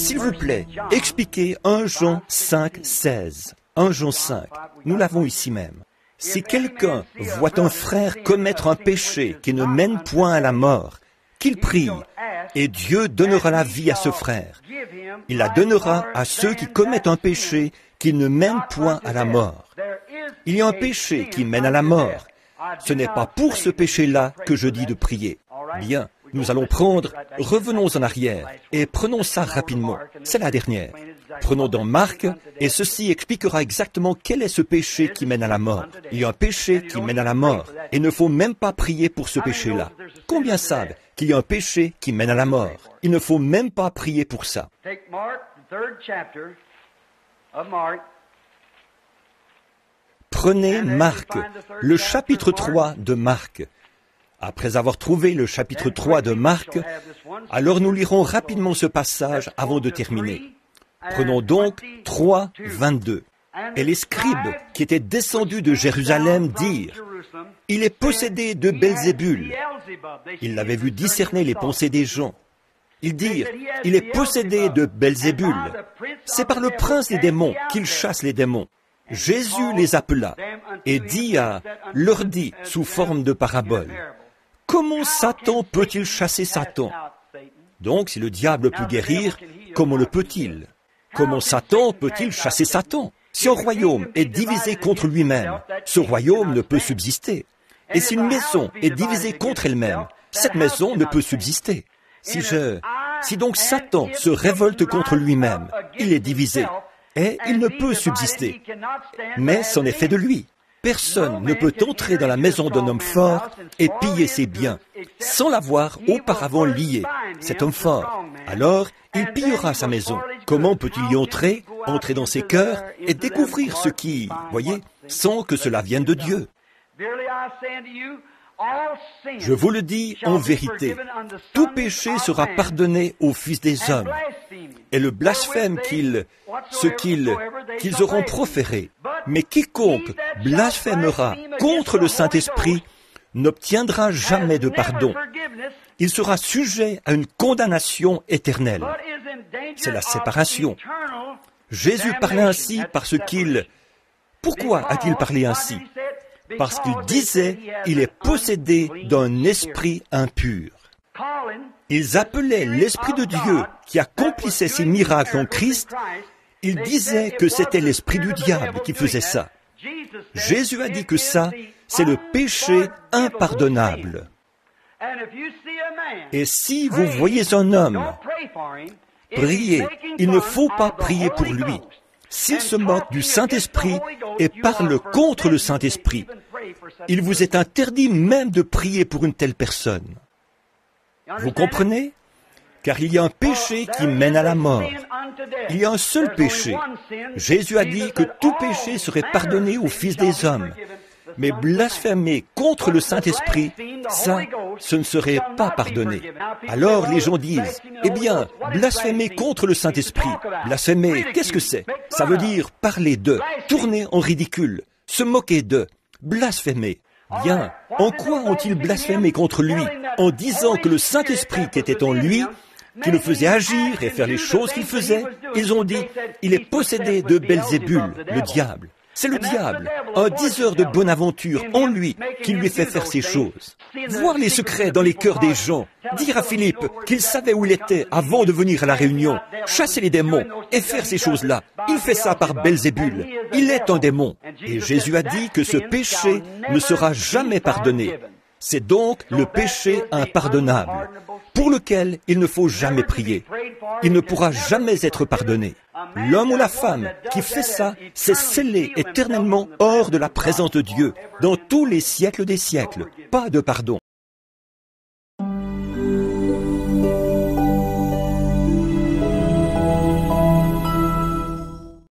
S'il vous plaît, expliquez 1 Jean 5, 16. 1 Jean 5, nous l'avons ici même. Si quelqu'un voit un frère commettre un péché qui ne mène point à la mort, qu'il prie, et Dieu donnera la vie à ce frère. Il la donnera à ceux qui commettent un péché qui ne mène point à la mort. Il y a un péché qui mène à la mort. Ce n'est pas pour ce péché-là que je dis de prier. Bien, nous allons revenons en arrière, et prenons ça rapidement. C'est la dernière. Prenons dans Marc, et ceci expliquera exactement quel est ce péché qui mène à la mort. Il y a un péché qui mène à la mort, et il ne faut même pas prier pour ce péché-là. Combien savent qu'il y a un péché qui mène à la mort? Il ne faut même pas prier pour ça. Prenez Marc, le chapitre 3 de Marc. Après avoir trouvé le chapitre 3 de Marc, alors nous lirons rapidement ce passage avant de terminer. Prenons donc 3, 22. Et les scribes qui étaient descendus de Jérusalem dirent, « Il est possédé de Belzébul. » Ils l'avaient vu discerner les pensées des gens. Ils dirent, « Il est possédé de Belzébul. C'est par le prince des démons qu'il chasse les démons. » Jésus les appela et leur dit sous forme de parabole, « Comment Satan peut-il chasser Satan? » Donc, si le diable peut guérir, comment le peut-il? Comment Satan peut-il chasser Satan? Si un royaume est divisé contre lui-même, ce royaume ne peut subsister. Et si une maison est divisée contre elle-même, cette maison ne peut subsister. Si donc Satan se révolte contre lui-même, il est divisé, et il ne peut subsister. Mais c'en est fait de lui. Personne ne peut entrer dans la maison d'un homme fort et piller ses biens, sans l'avoir auparavant lié, cet homme fort. Alors, il pillera sa maison. Comment peut-il y entrer, entrer dans ses cœurs et découvrir ce qui, voyez, sans que cela vienne de Dieu? Je vous le dis en vérité, tout péché sera pardonné aux fils des hommes, et le blasphème qu'ils auront proféré. Mais quiconque blasphémera contre le Saint-Esprit n'obtiendra jamais de pardon. Il sera sujet à une condamnation éternelle. C'est la séparation. Jésus parlait ainsi Pourquoi a-t-il parlé ainsi? Parce qu'il disait, il est possédé d'un esprit impur. Ils appelaient l'Esprit de Dieu qui accomplissait ces miracles en Christ, ils disaient que c'était l'esprit du diable qui faisait ça. Jésus a dit que ça, c'est le péché impardonnable. Et si vous voyez un homme prier, il ne faut pas prier pour lui. S'il se moque du Saint-Esprit et parle contre le Saint-Esprit, il vous est interdit même de prier pour une telle personne. Vous comprenez? Car il y a un péché qui mène à la mort. Il y a un seul péché. Jésus a dit que tout péché serait pardonné aux fils des hommes. Mais blasphémer contre le Saint-Esprit, ça, ce ne serait pas pardonné. Alors les gens disent, eh bien, blasphémer contre le Saint-Esprit. Blasphémer, qu'est-ce que c'est? Ça veut dire parler d'eux, tourner en ridicule, se moquer d'eux, blasphémer. Bien, en quoi ont-ils blasphémé contre lui? En disant que le Saint-Esprit qui était en lui, qui le faisait agir et faire les choses qu'il faisait, ils ont dit, il est possédé de Belzébul, le diable. C'est le diable, un diseur de bonne aventure en lui, qui lui fait faire ces choses. Voir les secrets dans les cœurs des gens, dire à Philippe qu'il savait où il était avant de venir à la réunion, chasser les démons et faire ces choses-là. Il fait ça par Belzébul. Il est un démon. Et Jésus a dit que ce péché ne sera jamais pardonné. C'est donc le péché impardonnable, pour lequel il ne faut jamais prier. Il ne pourra jamais être pardonné. L'homme ou la femme qui fait ça, c'est scellé éternellement hors de la présence de Dieu, dans tous les siècles des siècles. Pas de pardon.